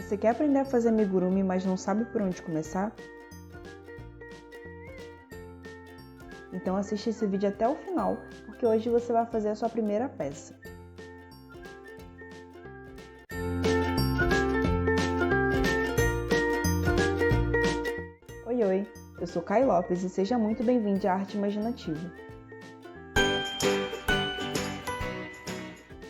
Você quer aprender a fazer amigurumi, mas não sabe por onde começar? Então assiste esse vídeo até o final, porque hoje você vai fazer a sua primeira peça. Oi, eu sou Kai Lopes e seja muito bem-vindo à Arte Imaginativa.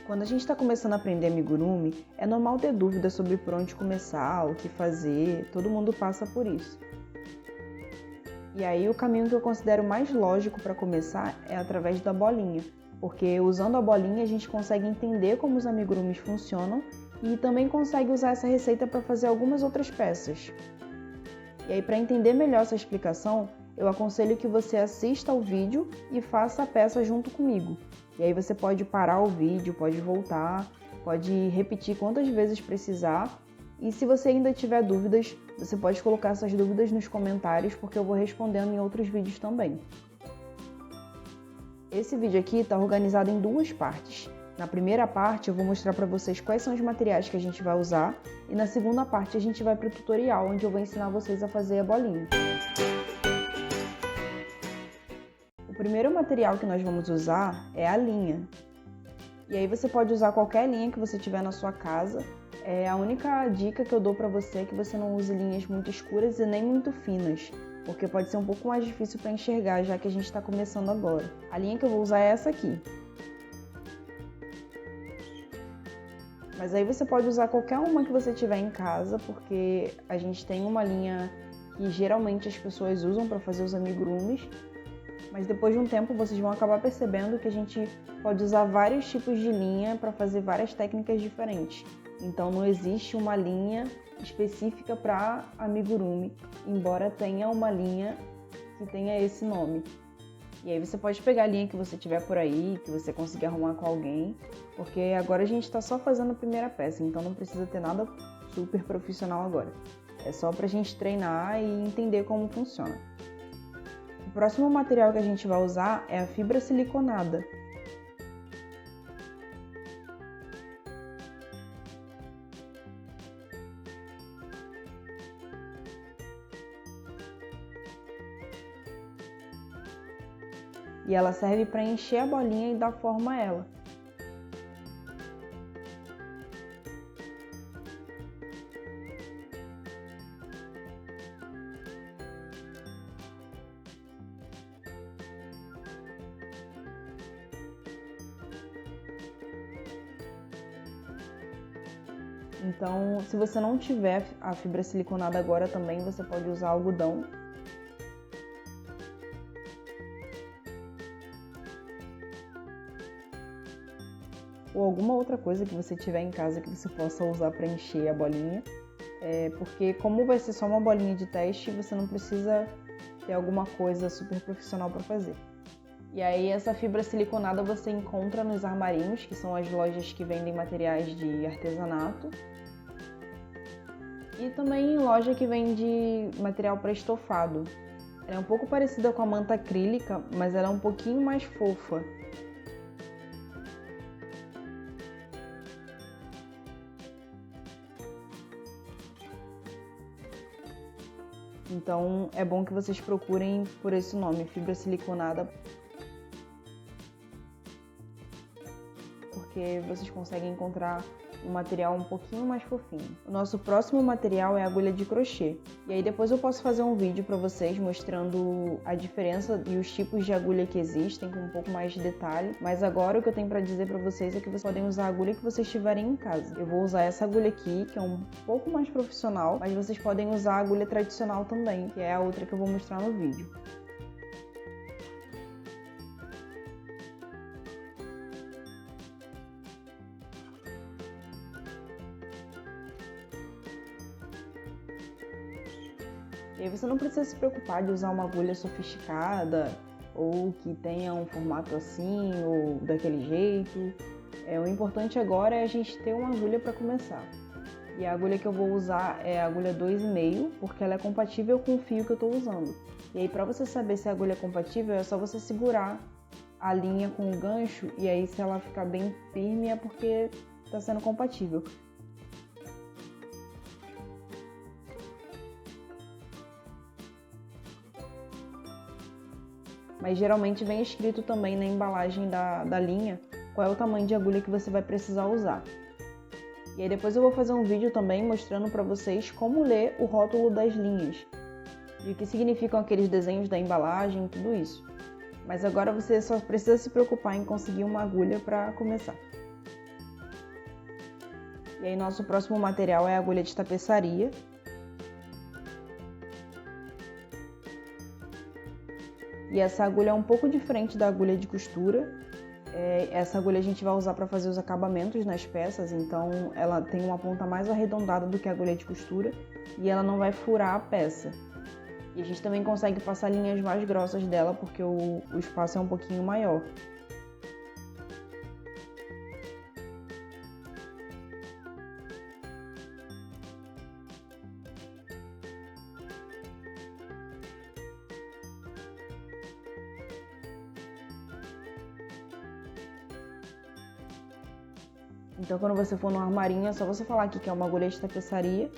Quando a gente está começando a aprender amigurumi, é normal ter dúvidas sobre por onde começar, o que fazer, todo mundo passa por isso. E aí o caminho que eu considero mais lógico para começar é através da bolinha, porque usando a bolinha a gente consegue entender como os amigurumis funcionam e também consegue usar essa receita para fazer algumas outras peças. E aí, para entender melhor essa explicação, eu aconselho que você assista ao vídeo e faça a peça junto comigo. E aí você pode parar o vídeo, pode voltar, pode repetir quantas vezes precisar. E se você ainda tiver dúvidas, você pode colocar essas dúvidas nos comentários, porque eu vou respondendo em outros vídeos também. Esse vídeo aqui está organizado em duas partes. Na primeira parte eu vou mostrar para vocês quais são os materiais que a gente vai usar e na segunda parte a gente vai para o tutorial, onde eu vou ensinar vocês a fazer a bolinha. O primeiro material que nós vamos usar é a linha. E aí você pode usar qualquer linha que você tiver na sua casa. A única dica que eu dou para você é que você não use linhas muito escuras e nem muito finas, porque pode ser um pouco mais difícil para enxergar, já que a gente está começando agora. A linha que eu vou usar é essa aqui. Mas aí você pode usar qualquer uma que você tiver em casa, porque a gente tem uma linha que geralmente as pessoas usam para fazer os amigurumis, mas depois de um tempo vocês vão acabar percebendo que a gente pode usar vários tipos de linha para fazer várias técnicas diferentes. Então não existe uma linha específica para amigurumi, embora tenha uma linha que tenha esse nome. E aí você pode pegar a linha que você tiver por aí, que você conseguir arrumar com alguém, porque agora a gente está só fazendo a primeira peça, então não precisa ter nada super profissional agora. É só pra gente treinar e entender como funciona. O próximo material que a gente vai usar é a fibra siliconada. E ela serve para encher a bolinha e dar forma a ela. Então, se você não tiver a fibra siliconada agora também, você pode usar algodão. Ou alguma outra coisa que você tiver em casa que você possa usar para encher a bolinha. Porque como vai ser só uma bolinha de teste, você não precisa ter alguma coisa super profissional para fazer. E aí essa fibra siliconada você encontra nos armarinhos, que são as lojas que vendem materiais de artesanato. E também em loja que vende material para estofado. Ela é um pouco parecida com a manta acrílica, mas ela é um pouquinho mais fofa. Então é bom que vocês procurem por esse nome, fibra siliconada, porque vocês conseguem encontrar um material um pouquinho mais fofinho. O nosso próximo material é a agulha de crochê. E aí depois eu posso fazer um vídeo para vocês mostrando a diferença e os tipos de agulha que existem com um pouco mais de detalhe. Mas agora o que eu tenho para dizer para vocês é que vocês podem usar a agulha que vocês tiverem em casa. Eu vou usar essa agulha aqui, que é um pouco mais profissional, mas vocês podem usar a agulha tradicional também, que é a outra que eu vou mostrar no vídeo. E aí você não precisa se preocupar de usar uma agulha sofisticada ou que tenha um formato assim ou daquele jeito. O importante agora é a gente ter uma agulha para começar. E a agulha que eu vou usar é a agulha 2,5, porque ela é compatível com o fio que eu estou usando. E aí para você saber se a agulha é compatível, é só você segurar a linha com o gancho e aí se ela ficar bem firme é porque está sendo compatível. mas geralmente vem escrito também na embalagem da linha qual é o tamanho de agulha que você vai precisar usar. E aí depois eu vou fazer um vídeo também mostrando para vocês como ler o rótulo das linhas e o que significam aqueles desenhos da embalagem e tudo isso. Mas agora você só precisa se preocupar em conseguir uma agulha para começar. E aí nosso próximo material é a agulha de tapeçaria. E essa agulha é um pouco diferente da agulha de costura. Essa agulha a gente vai usar para fazer os acabamentos nas peças, então ela tem uma ponta mais arredondada do que a agulha de costura e ela não vai furar a peça. E a gente também consegue passar linhas mais grossas dela porque o espaço é um pouquinho maior. Então, quando você for no armarinho, é só você falar aqui que é uma agulha de tapeçaria.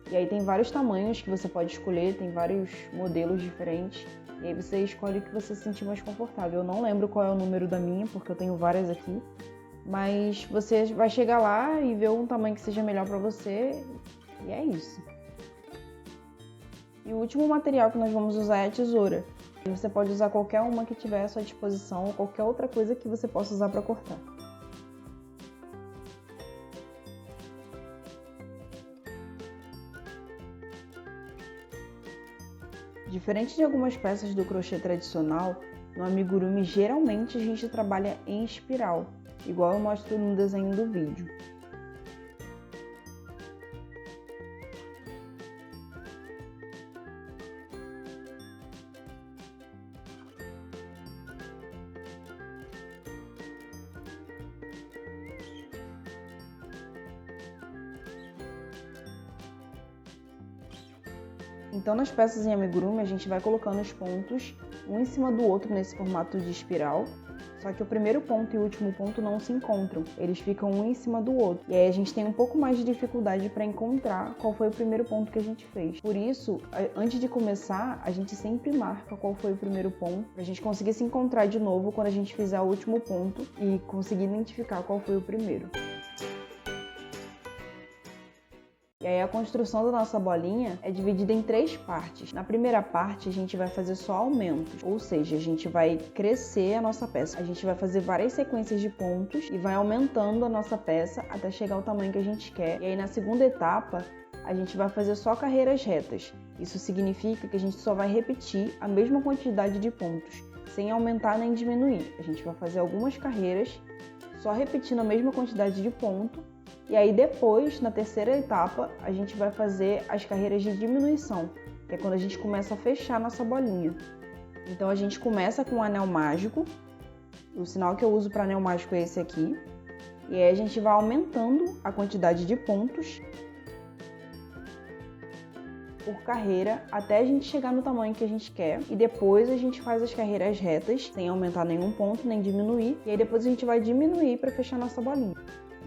E aí tem vários tamanhos que você pode escolher, tem vários modelos diferentes. E aí você escolhe o que você se sentir mais confortável. Eu não lembro qual é o número da minha, porque eu tenho várias aqui. Mas você vai chegar lá e ver um tamanho que seja melhor para você. E é isso. E o último material que nós vamos usar é a tesoura. Você pode usar qualquer uma que tiver à sua disposição ou qualquer outra coisa que você possa usar para cortar. Diferente de algumas peças do crochê tradicional, no amigurumi geralmente a gente trabalha em espiral, igual eu mostro no desenho do vídeo. Então, nas peças em amigurumi, a gente vai colocando os pontos um em cima do outro nesse formato de espiral, só que o primeiro ponto e o último ponto não se encontram, eles ficam um em cima do outro. E aí a gente tem um pouco mais de dificuldade para encontrar qual foi o primeiro ponto que a gente fez. Por isso, antes de começar, a gente sempre marca qual foi o primeiro ponto, para a gente conseguir se encontrar de novo quando a gente fizer o último ponto e conseguir identificar qual foi o primeiro. E aí a construção da nossa bolinha é dividida em 3 partes. Na primeira parte a gente vai fazer só aumentos, ou seja, a gente vai crescer a nossa peça. A gente vai fazer várias sequências de pontos e vai aumentando a nossa peça até chegar ao tamanho que a gente quer. E aí na segunda etapa a gente vai fazer só carreiras retas. Isso significa que a gente só vai repetir a mesma quantidade de pontos, sem aumentar nem diminuir. A gente vai fazer algumas carreiras, só repetindo a mesma quantidade de ponto. E aí depois, na terceira etapa, a gente vai fazer as carreiras de diminuição, que é quando a gente começa a fechar nossa bolinha. Então a gente começa com o anel mágico, o sinal que eu uso para anel mágico é esse aqui, e aí a gente vai aumentando a quantidade de pontos por carreira até a gente chegar no tamanho que a gente quer, e depois a gente faz as carreiras retas, sem aumentar nenhum ponto, nem diminuir, e aí depois a gente vai diminuir para fechar nossa bolinha.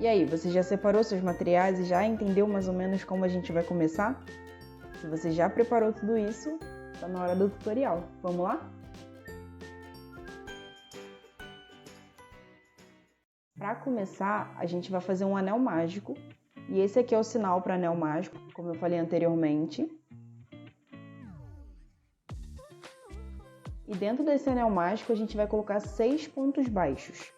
E aí, você já separou seus materiais e já entendeu mais ou menos como a gente vai começar? Se você já preparou tudo isso, está na hora do tutorial. Vamos lá? Para começar, a gente vai fazer um anel mágico. E esse aqui é o sinal para anel mágico, como eu falei anteriormente. E dentro desse anel mágico, a gente vai colocar 6 pontos baixos.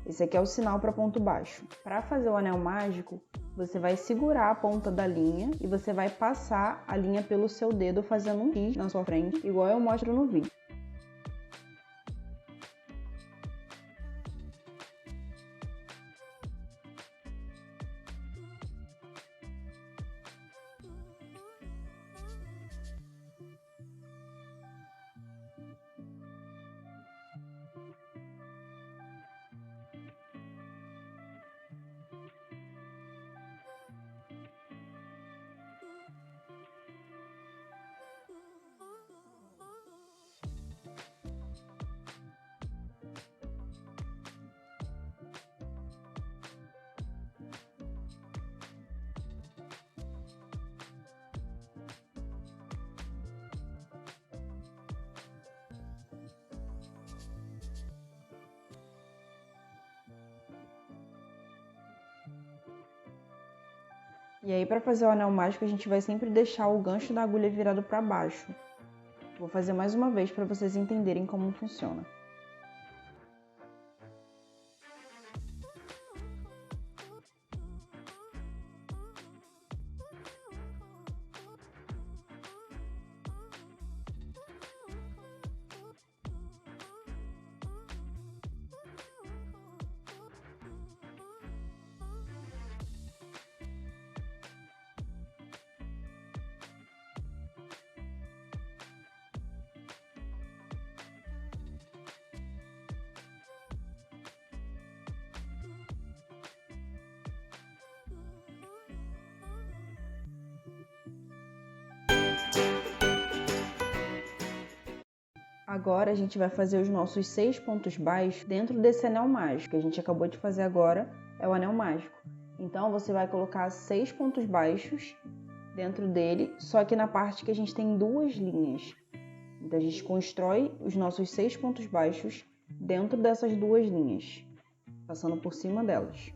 Esse aqui é o sinal para ponto baixo. Para fazer o anel mágico, você vai segurar a ponta da linha e você vai passar a linha pelo seu dedo fazendo um X na sua frente, igual eu mostro no vídeo. E aí, para fazer o anel mágico, a gente vai sempre deixar o gancho da agulha virado para baixo. Vou fazer mais uma vez para vocês entenderem como funciona. Agora a gente vai fazer os nossos 6 pontos baixos dentro desse anel mágico que a gente acabou de fazer agora, é o anel mágico. Então você vai colocar 6 pontos baixos dentro dele, só que na parte que a gente tem duas linhas. Então a gente constrói os nossos 6 pontos baixos dentro dessas duas linhas, passando por cima delas.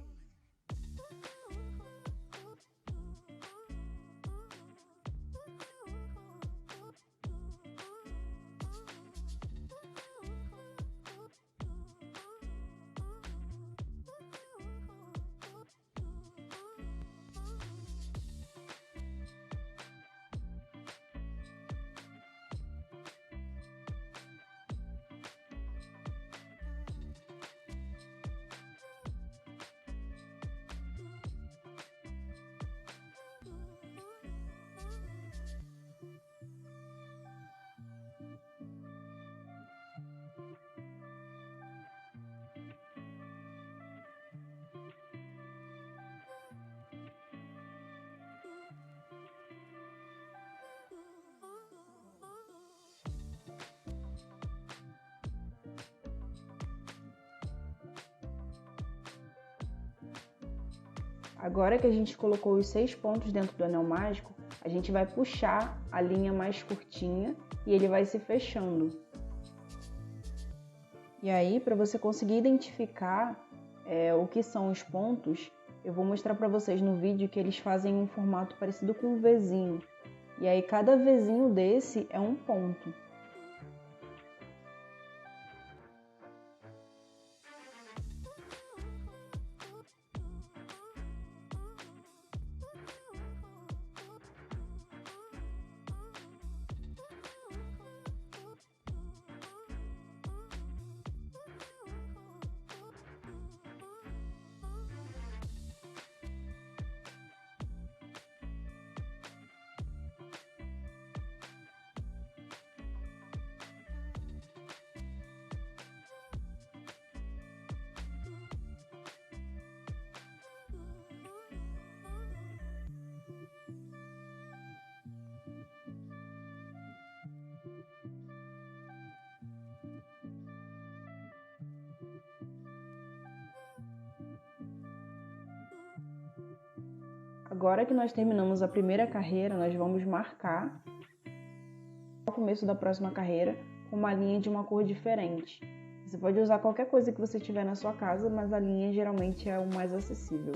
Agora que a gente colocou os 6 pontos dentro do anel mágico, a gente vai puxar a linha mais curtinha e ele vai se fechando. E aí, para você conseguir identificar o que são os pontos, eu vou mostrar para vocês no vídeo que eles fazem um formato parecido com um Vzinho. E aí, cada Vzinho desse é um ponto. Agora que nós terminamos a primeira carreira, nós vamos marcar o começo da próxima carreira com uma linha de uma cor diferente. Você pode usar qualquer coisa que você tiver na sua casa, mas a linha geralmente é o mais acessível.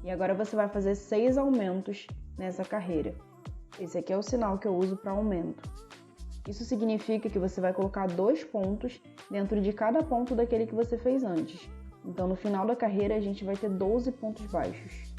E agora você vai fazer 6 aumentos nessa carreira. Esse aqui é o sinal que eu uso para aumento. Isso significa que você vai colocar 2 pontos dentro de cada ponto daquele que você fez antes. Então, no final da carreira, a gente vai ter 12 pontos baixos.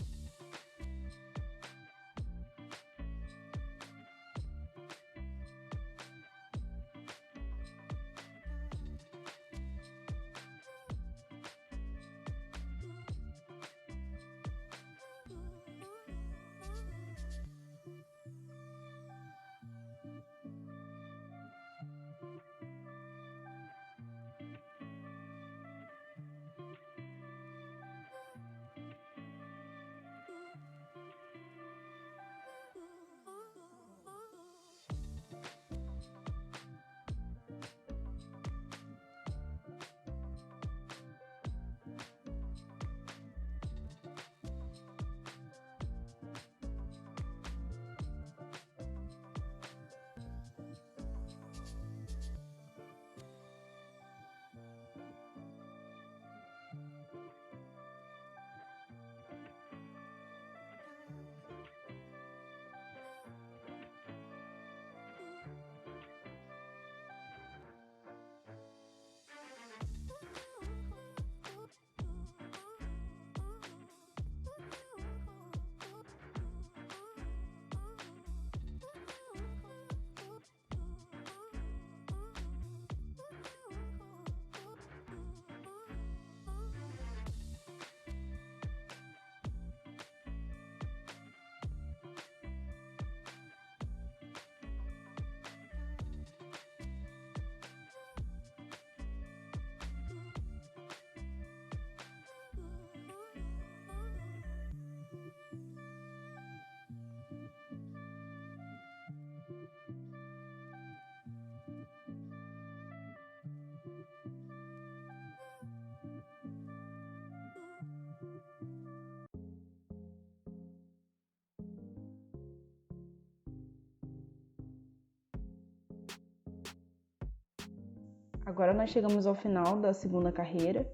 Agora nós chegamos ao final da segunda carreira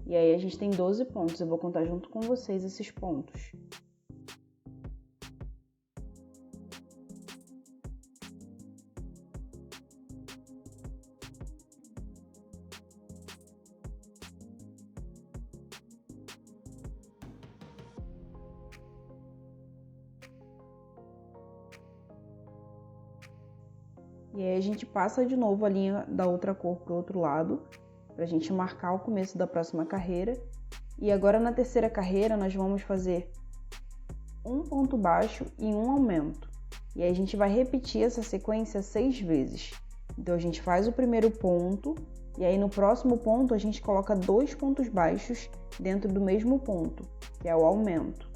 e aí a gente tem 12 pontos. Eu vou contar junto com vocês esses pontos. E aí a gente passa de novo a linha da outra cor para o outro lado, para a gente marcar o começo da próxima carreira. E agora na terceira carreira nós vamos fazer um ponto baixo e um aumento. E aí a gente vai repetir essa sequência 6 vezes. Então a gente faz o primeiro ponto, e aí no próximo ponto a gente coloca 2 pontos baixos dentro do mesmo ponto, que é o aumento.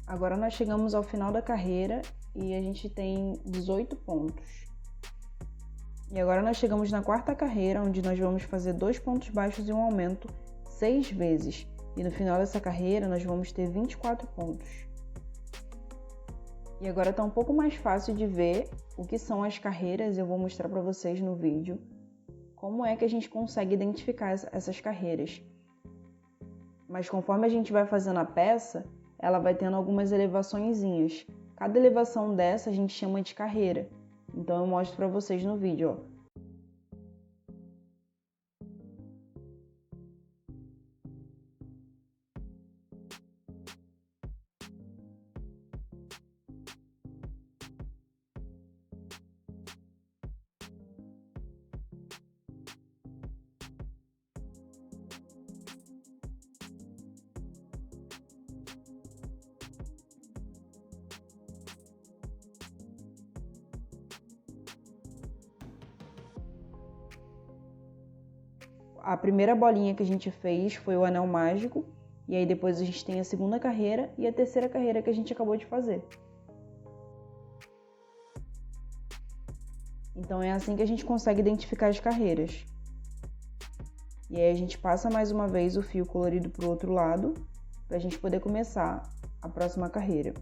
Agora nós chegamos ao final da carreira e a gente tem 18 pontos. E agora nós chegamos na quarta carreira, onde nós vamos fazer 2 pontos baixos e um aumento 6 vezes. E no final dessa carreira nós vamos ter 24 pontos. E agora está um pouco mais fácil de ver o que são as carreiras. Eu vou mostrar para vocês no vídeo como é que a gente consegue identificar essas carreiras. Mas conforme a gente vai fazendo a peça, ela vai tendo algumas elevaçõezinhas. Cada elevação dessa a gente chama de carreira. Então eu mostro para vocês no vídeo, ó. A primeira bolinha que a gente fez foi o anel mágico, e aí depois a gente tem a segunda carreira e a terceira carreira que a gente acabou de fazer. Então é assim que a gente consegue identificar as carreiras. E aí a gente passa mais uma vez o fio colorido para o outro lado, para a gente poder começar a próxima carreira.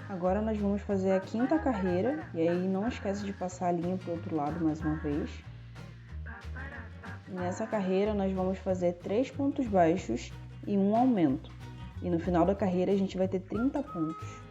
Agora nós vamos fazer a quinta carreira, e aí não esquece de passar a linha para o outro lado mais uma vez. E nessa carreira nós vamos fazer 3 pontos baixos e um aumento. E no final da carreira a gente vai ter 30 pontos.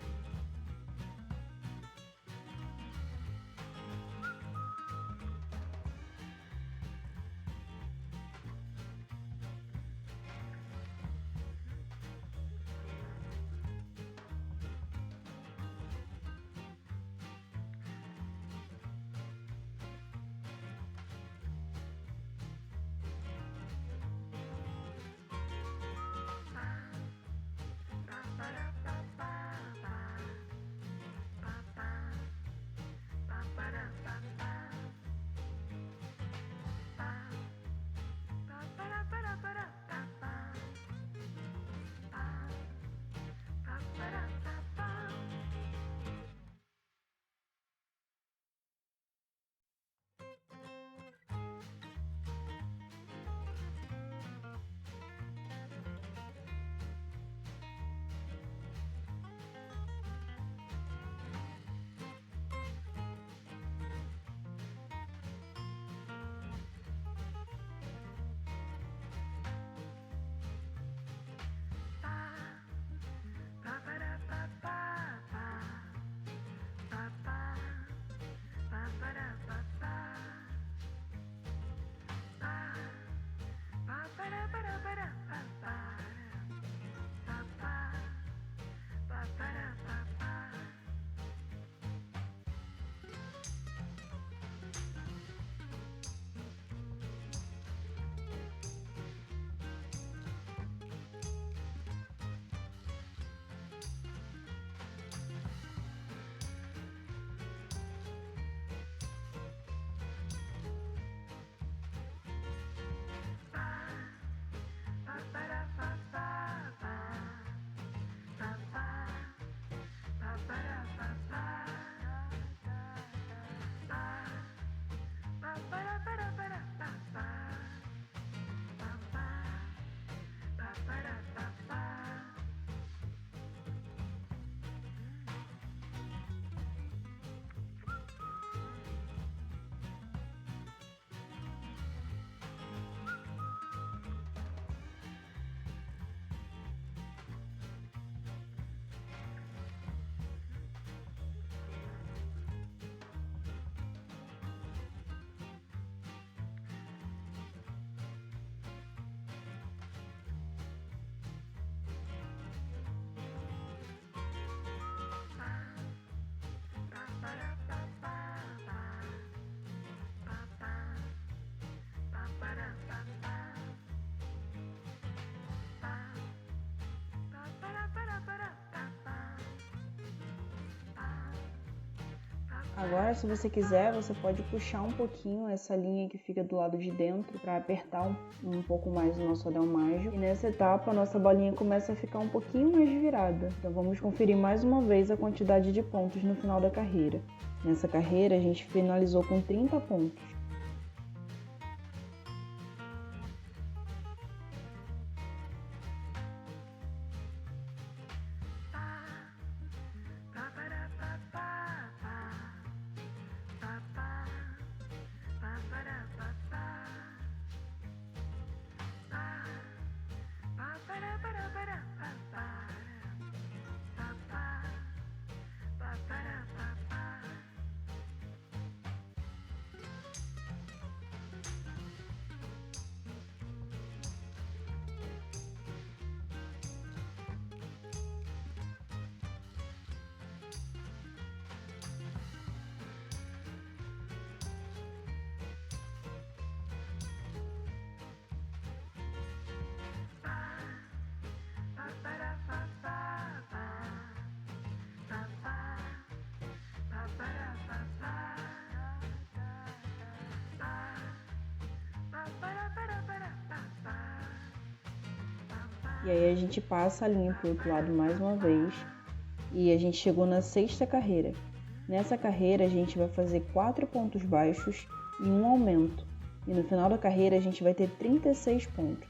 Agora, se você quiser, você pode puxar um pouquinho essa linha que fica do lado de dentro para apertar um pouco mais o nosso anel mágico. E nessa etapa, a nossa bolinha começa a ficar um pouquinho mais virada. Então vamos conferir mais uma vez a quantidade de pontos no final da carreira. Nessa carreira, a gente finalizou com 30 pontos. E aí a gente passa a linha para o outro lado mais uma vez e a gente chegou na sexta carreira. Nessa carreira a gente vai fazer 4 pontos baixos e um aumento. E no final da carreira a gente vai ter 36 pontos.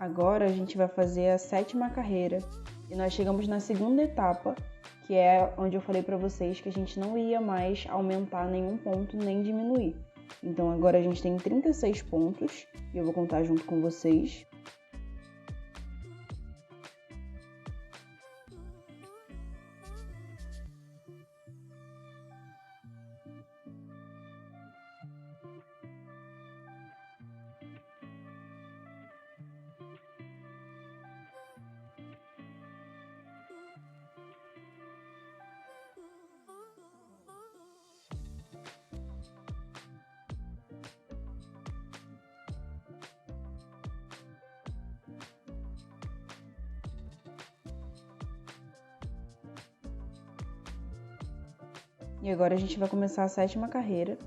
Agora a gente vai fazer a 7ª carreira e nós chegamos na segunda etapa, que é onde eu falei para vocês que a gente não ia mais aumentar nenhum ponto nem diminuir. Então agora a gente tem 36 pontos e eu vou contar junto com vocês. E agora a gente vai começar a 7ª carreira.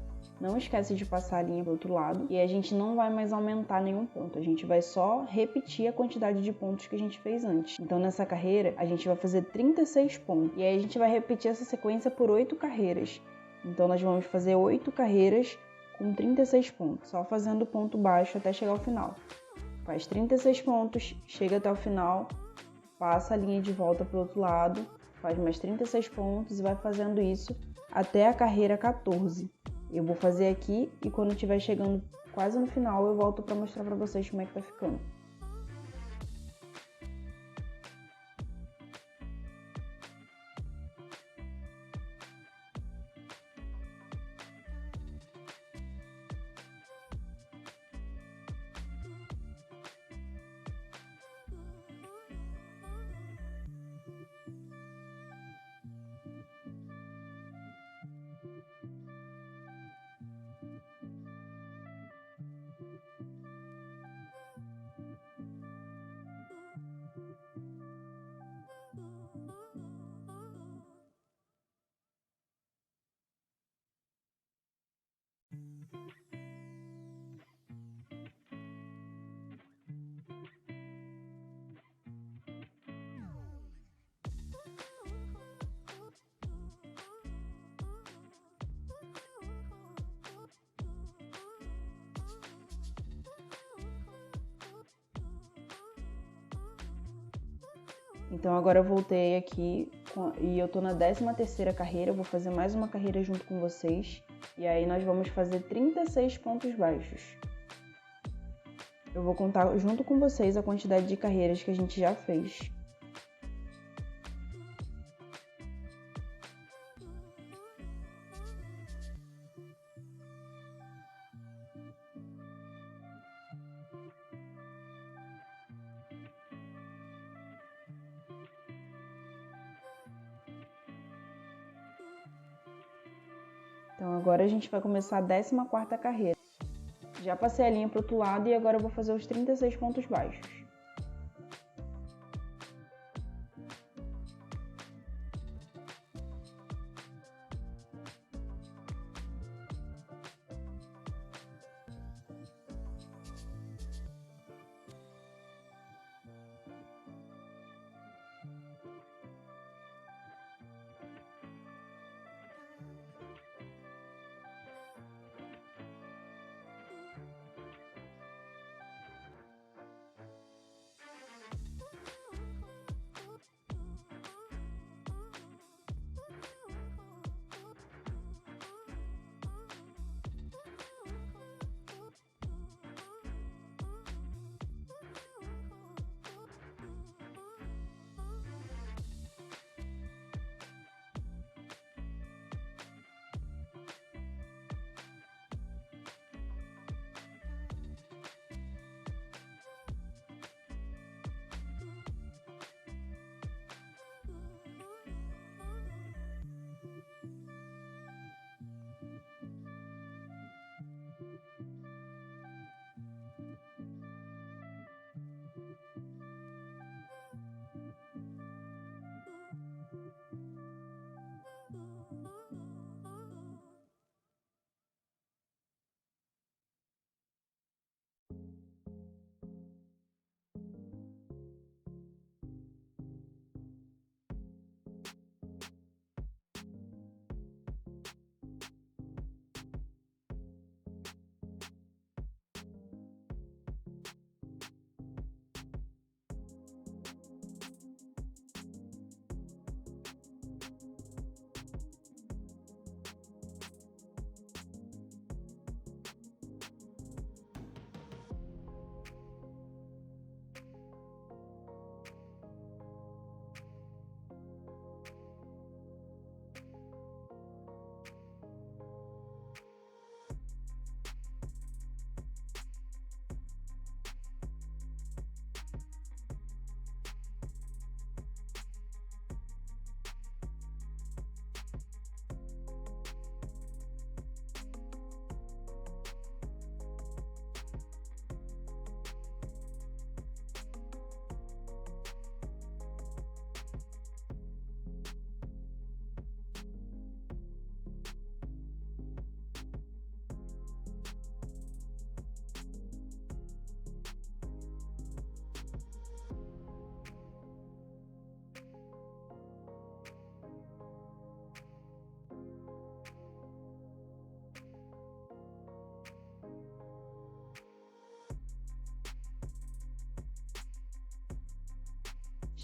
Não esquece de passar a linha para o outro lado. E a gente não vai mais aumentar nenhum ponto. A gente vai só repetir a quantidade de pontos que a gente fez antes. Então nessa carreira a gente vai fazer 36 pontos. E aí a gente vai repetir essa sequência por 8 carreiras. Então nós vamos fazer 8 carreiras com 36 pontos. Só fazendo ponto baixo até chegar ao final. Faz 36 pontos, chega até o final, passa a linha de volta para o outro lado, faz mais 36 pontos e vai fazendo isso até a carreira 14. Eu vou fazer aqui e quando estiver chegando quase no final eu volto para mostrar para vocês como é que tá ficando. Então agora eu voltei aqui e eu tô na 13ª carreira, eu vou fazer mais uma carreira junto com vocês. E aí nós vamos fazer 36 pontos baixos. Eu vou contar junto com vocês a quantidade de carreiras que a gente já fez. Então agora a gente vai começar a 14ª carreira. Já passei a linha para o outro lado e agora eu vou fazer os 36 pontos baixos.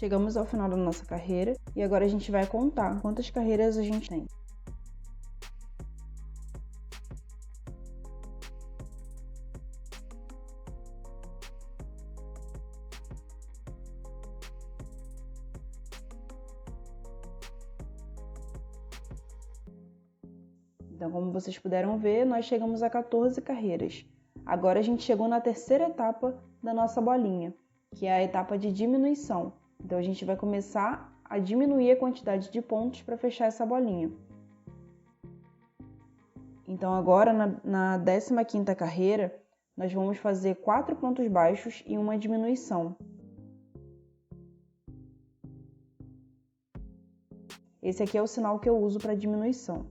Chegamos ao final da nossa carreira e agora a gente vai contar quantas carreiras a gente tem. Então, como vocês puderam ver, nós chegamos a 14 carreiras. Agora a gente chegou na terceira etapa da nossa bolinha, que é a etapa de diminuição. Então, a gente vai começar a diminuir a quantidade de pontos para fechar essa bolinha. Então, agora na 15ª carreira, nós vamos fazer 4 pontos baixos e uma diminuição. Esse aqui é o sinal que eu uso para diminuição.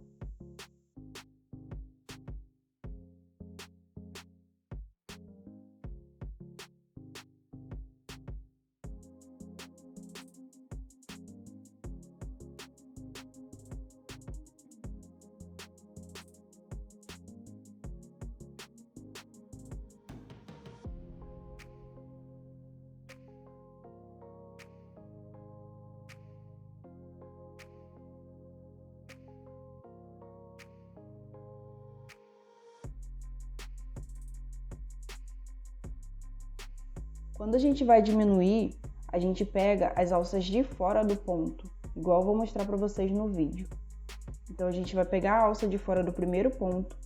Quando a gente vai diminuir, a gente pega as alças de fora do ponto, igual eu vou mostrar para vocês no vídeo. Então, a gente vai pegar a alça de fora do primeiro ponto,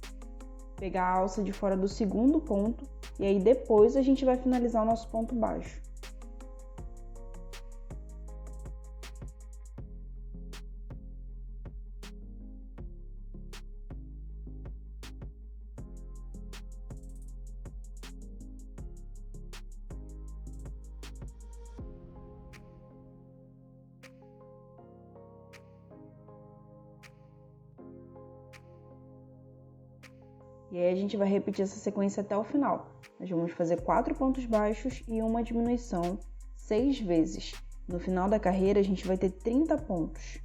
pegar a alça de fora do segundo ponto, e aí depois a gente vai finalizar o nosso ponto baixo. E aí a gente vai repetir essa sequência até o final. Nós vamos fazer 4 pontos baixos e uma diminuição 6 vezes. No final da carreira a gente vai ter 30 pontos.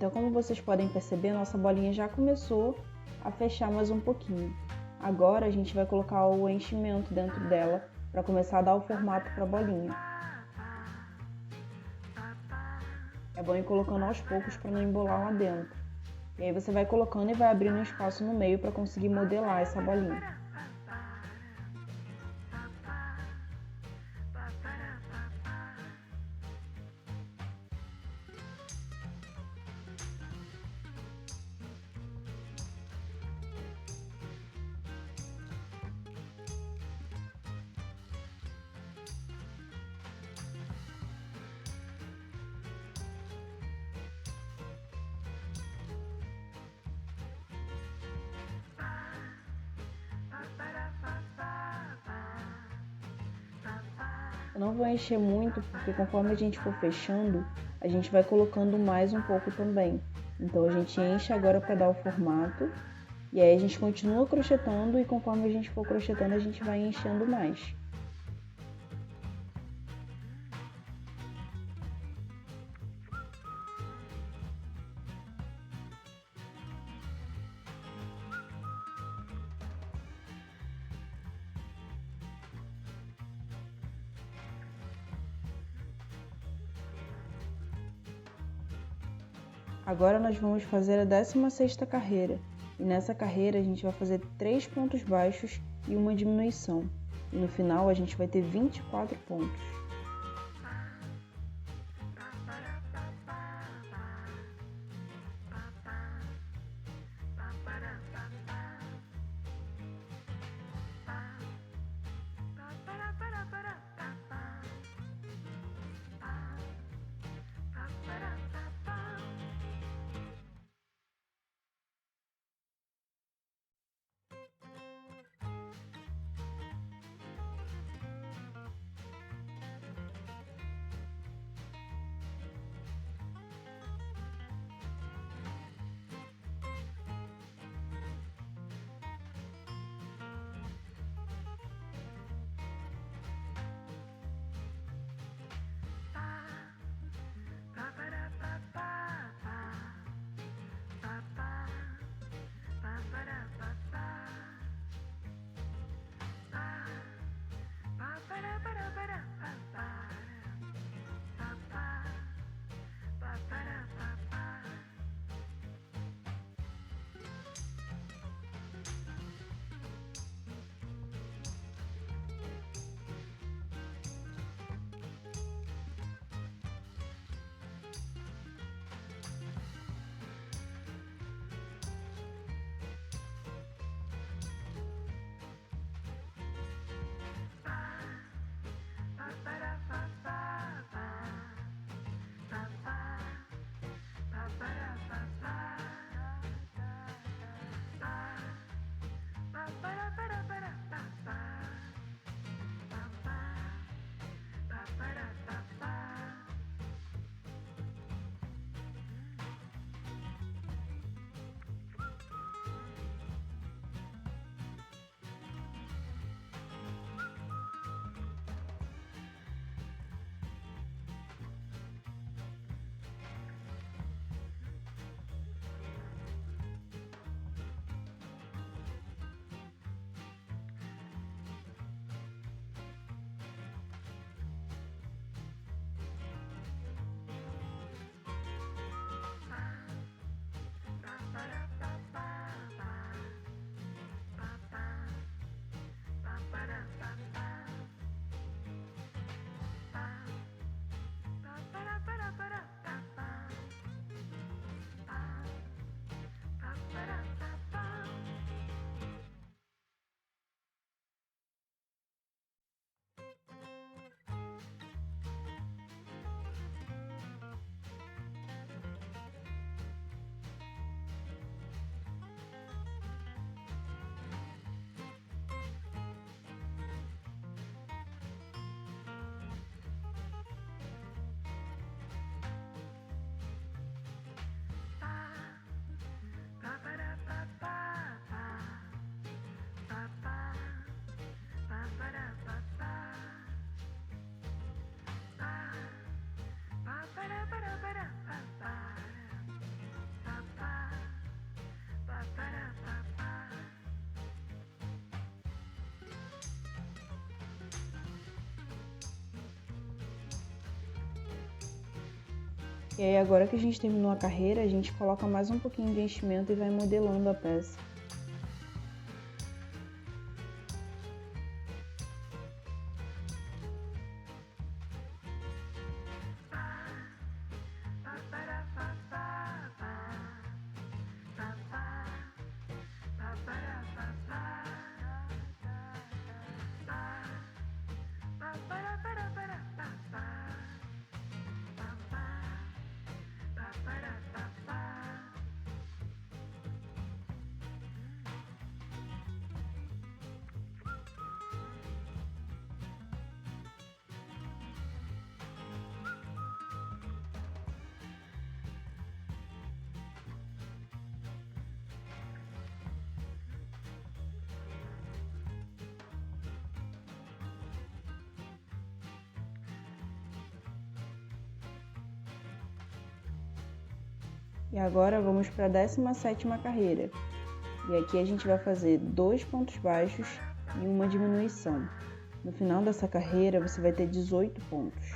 Então, como vocês podem perceber, nossa bolinha já começou a fechar mais um pouquinho. Agora a gente vai colocar o enchimento dentro dela para começar a dar o formato para a bolinha. É bom ir colocando aos poucos para não embolar lá dentro. E aí você vai colocando e vai abrindo um espaço no meio para conseguir modelar essa bolinha. Eu não vou encher muito, porque conforme a gente for fechando, a gente vai colocando mais um pouco também. Então a gente enche agora para dar o formato, e aí a gente continua crochetando, e conforme a gente for crochetando, a gente vai enchendo mais. Agora nós vamos fazer a 16ª carreira, e nessa carreira a gente vai fazer 3 pontos baixos e uma diminuição, e no final a gente vai ter 24 pontos. E aí agora que a gente terminou a carreira, a gente coloca mais um pouquinho de enchimento e vai modelando a peça. E agora vamos para a 17ª carreira. E aqui a gente vai fazer 2 pontos baixos e uma diminuição. No final dessa carreira você vai ter 18 pontos.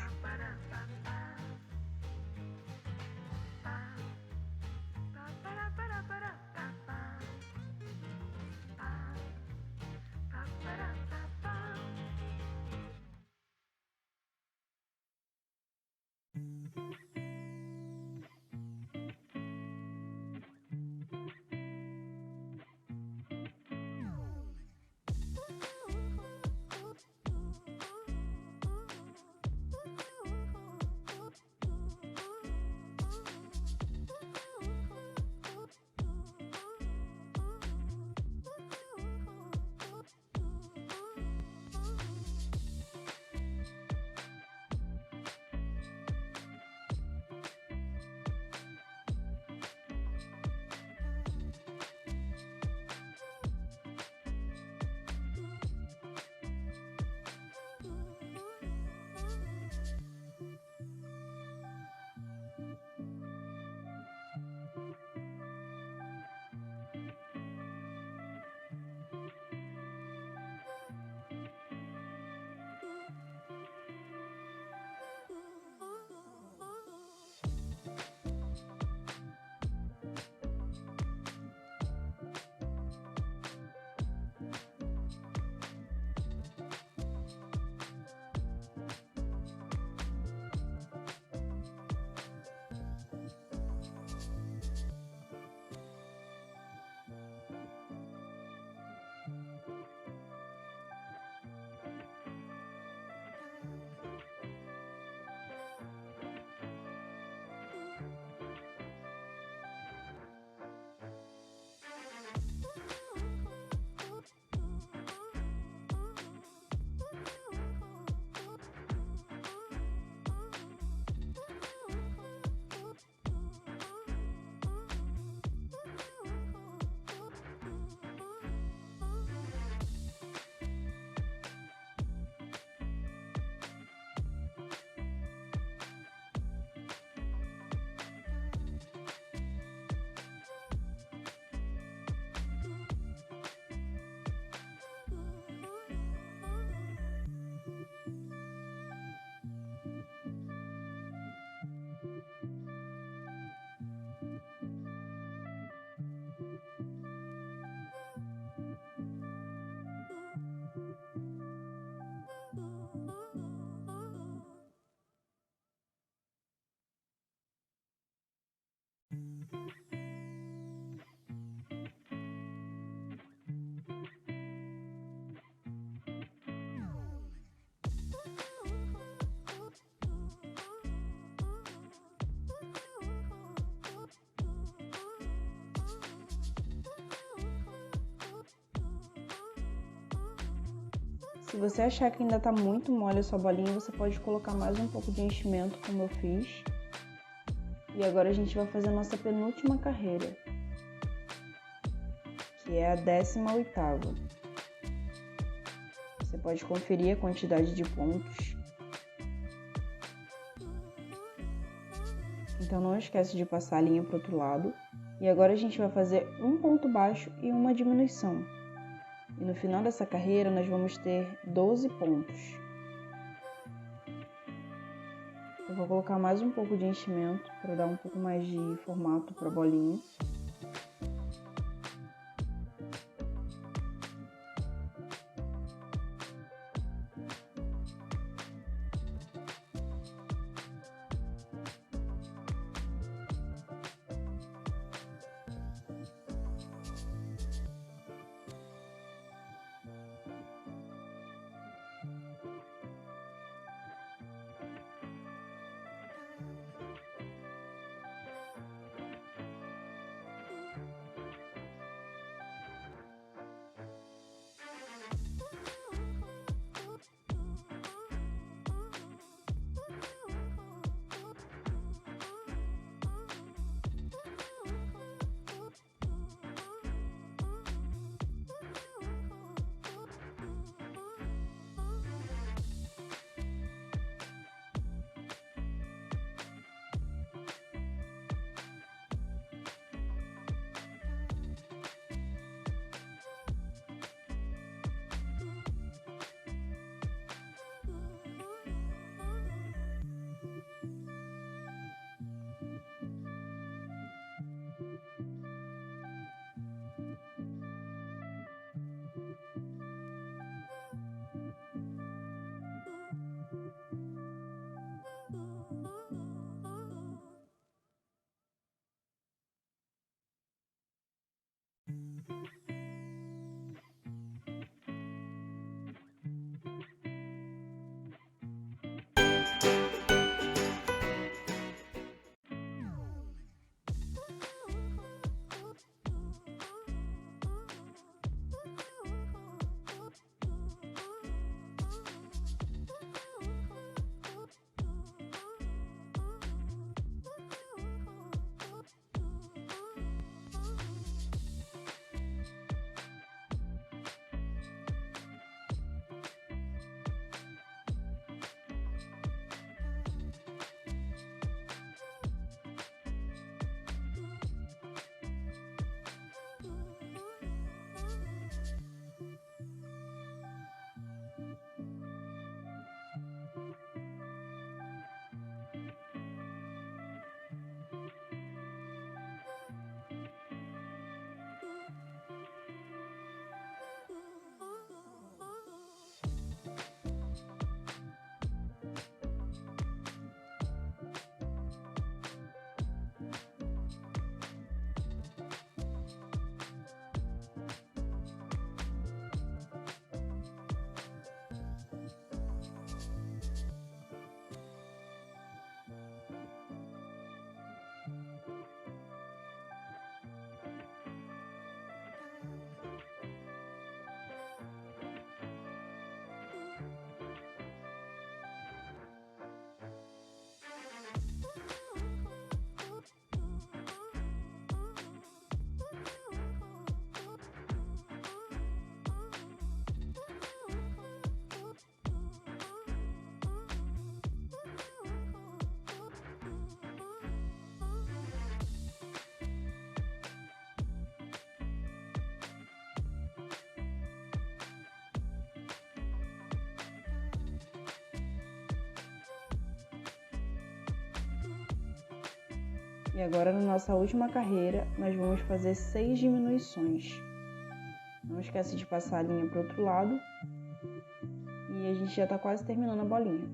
Se você achar que ainda está muito mole a sua bolinha, você pode colocar mais um pouco de enchimento, como eu fiz. E agora a gente vai fazer a nossa penúltima carreira, que é a 18ª. Você pode conferir a quantidade de pontos. Então não esquece de passar a linha para o outro lado. E agora a gente vai fazer um ponto baixo e uma diminuição. E no final dessa carreira nós vamos ter 12 pontos. Então Eu vou colocar mais um pouco de enchimento para dar um pouco mais de formato para a bolinha. E agora, na nossa última carreira, nós vamos fazer 6 diminuições. Não esquece de passar a linha para o outro lado. E a gente já está quase terminando a bolinha.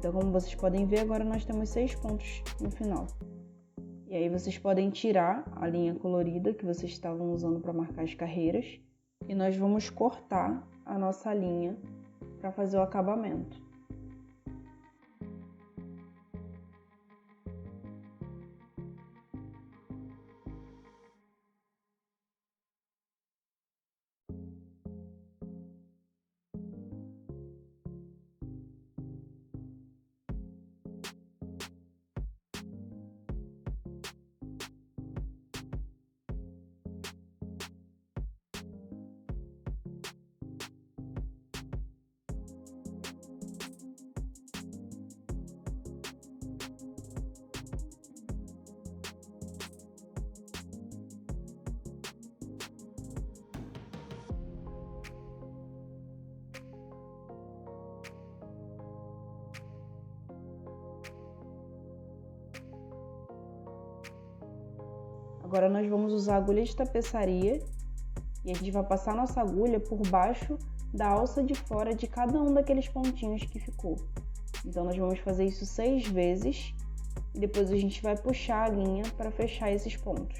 Então, como vocês podem ver, agora nós temos 6 pontos no final. E aí vocês podem tirar a linha colorida que vocês estavam usando para marcar as carreiras e nós vamos cortar a nossa linha para fazer o acabamento. Agora nós vamos usar a agulha de tapeçaria e a gente vai passar nossa agulha por baixo da alça de fora de cada um daqueles pontinhos que ficou. Então nós vamos fazer isso 6 vezes e depois a gente vai puxar a linha para fechar esses pontos.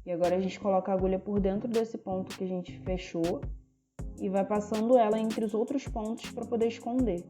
E agora a gente coloca a agulha por dentro desse ponto que a gente fechou e vai passando ela entre os outros pontos para poder esconder.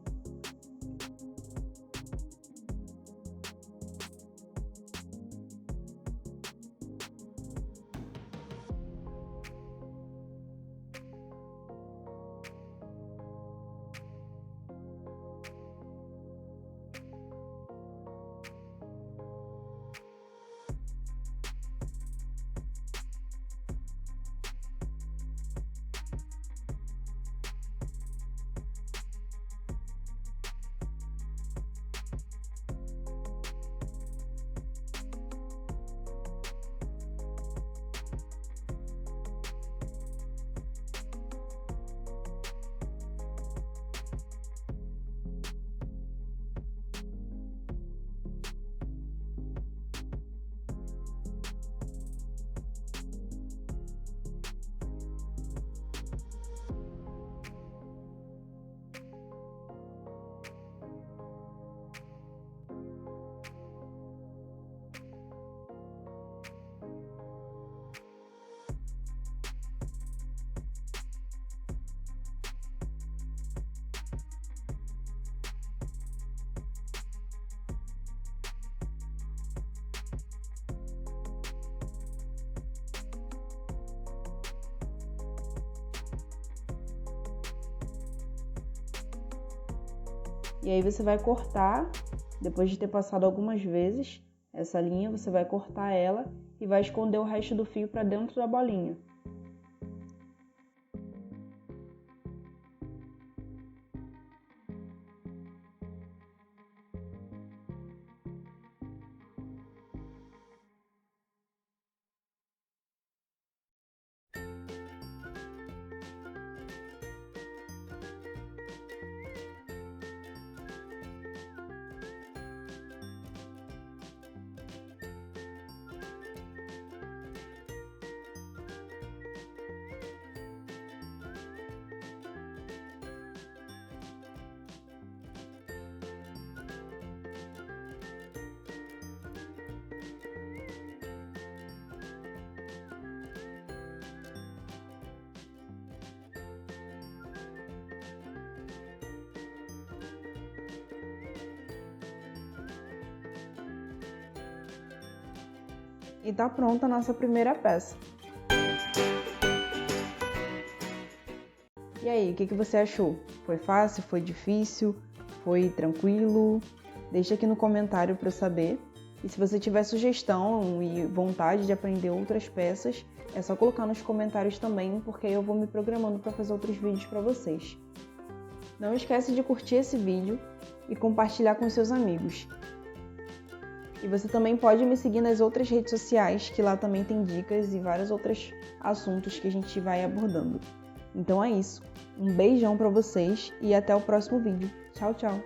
E aí você vai cortar, depois de ter passado algumas vezes essa linha, você vai cortar ela e vai esconder o resto do fio para dentro da bolinha. E tá pronta a nossa primeira peça. E aí, o que você achou? Foi fácil? Foi difícil? Foi tranquilo? Deixa aqui no comentário para eu saber. E se você tiver sugestão e vontade de aprender outras peças, é só colocar nos comentários também, porque eu vou me programando para fazer outros vídeos para vocês. Não esquece de curtir esse vídeo e compartilhar com seus amigos. E você também pode me seguir nas outras redes sociais, que lá também tem dicas e vários outros assuntos que a gente vai abordando. Então é isso. Um beijão para vocês e até o próximo vídeo. Tchau, tchau!